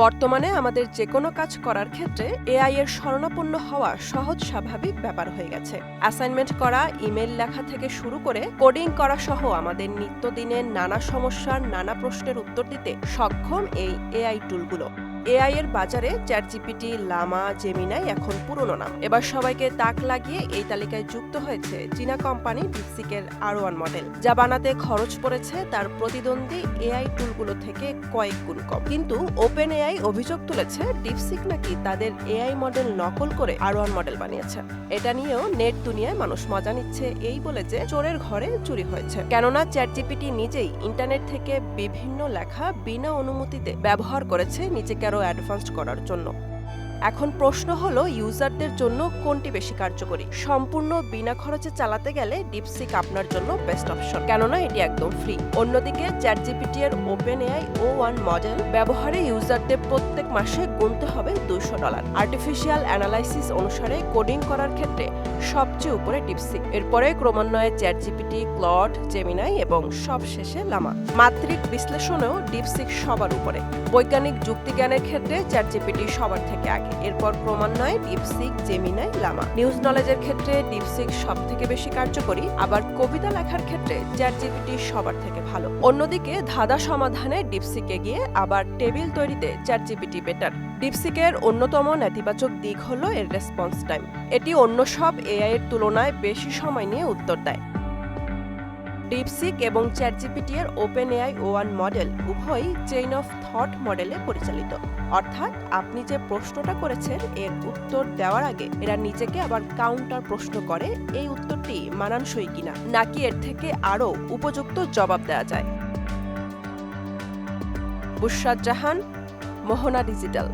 বর্তমানে আমাদের যেকোনো কাজ করার ক্ষেত্রে এআই এর শরণাপন্ন হওয়া সহজ স্বাভাবিক ব্যাপার হয়ে গেছে। অ্যাসাইনমেন্ট করা, ইমেল লেখা থেকে শুরু করে কোডিং করা সহ আমাদের নিত্যদিনের নানা সমস্যার নানা প্রশ্নের উত্তর দিতে সক্ষম এই এআই টুলগুলো। এআই এর বাজারে চ্যাটজিপিটি, লামা, জেমিনাই এখন পুরনো নাম। এবার সবাইকে তাক লাগিয়ে এই তালিকায় যুক্ত হয়েছে চীনা কোম্পানি ডিপসিকের R1 মডেল, যা বানাতে খরচ পড়েছে তার প্রতিদ্বন্দ্বী এআই টুলগুলো থেকে কয়েক গুণ কম। কিন্তু ওপেন এআই অভিযোগ তুলেছে ডিপসিক নাকি তাদের এআই মডেল নকল করে R1 মডেল বানিয়েছে। এটা নিয়েও নেট দুনিয়ায় মানুষ মজা নিচ্ছে এই বলে যে চোরের ঘরে চুরি হয়েছে। কেননা চ্যাটজিপিটি নিজেই ইন্টারনেট থেকে বিভিন্ন লেখা বিনা অনুমতিতে ব্যবহার করেছে নিজেকে আরো অ্যাডভান্সড করার জন্য। এখন প্রশ্ন হলো, ইউজারদের জন্য কোনটি বেশি কার্যকরী? সম্পূর্ণ বিনা খরচে চালাতে গেলে ডিপসিক আপনার জন্য বেস্ট অপশন, কেননা এটি একদম ফ্রি। অন্যদিকে চ্যাটজিপিটি এর ওপেন এআই O1 মডেল ব্যবহারে ইউজারদের প্রত্যেক মাসে গুনতে হবে $200। আর্টিফিশিয়াল অ্যানালাইসিস অনুসারে কোডিং করার ক্ষেত্রে সবচেয়ে উপরে ডিপসিক, এরপরে ক্রমান্বয়ে চ্যাটজিপিটি, ক্লড, জেমিনাই এবং সবশেষে লামা। মাত্রিক বিশ্লেষণেও ডিপসিক সবার উপরে। বৈজ্ঞানিক যুক্তিজ্ঞানের ক্ষেত্রে চ্যাটজিপিটি সবার থেকে আগে, এরপর ক্রমান্বয়ে ডিপসিক, জেমিনাই, লামা। নিউজ নলেজের ক্ষেত্রে ডিপসিক সব থেকে বেশি কার্যকরী, আবার কবিতা লেখার ক্ষেত্রে চ্যাটজিপিটি সবার থেকে ভালো। অন্যদিকে ধাঁধা সমাধানে ডিপসিক এগিয়ে, আবার টেবিল তৈরিতে চ্যাটজিপিটি বেটার। ডিপসিকের অন্যতম নেতিবাচক দিক হলো এর রেসপন্স টাইম। এটি অন্য সব এআই এর তুলনায় বেশি সময় নিয়ে উত্তর দেয়। ডিপসিক এবং চ্যাটজিপিটি এর ওপেন এআই O1 মডেল উভয়ই চেইন অফ থট মডেলে পরিচালিত, অর্থাৎ আপনি যে প্রশ্নটা করেছেন এর উত্তর দেওয়ার আগে এরা নিজেকে আবার কাউন্টার প্রশ্ন করে এই উত্তরটি মানানসই কিনা, নাকি এর থেকে আরও উপযুক্ত জবাব দেওয়া যায়। বুশরাত জাহান, মোহনা ডিজিটাল।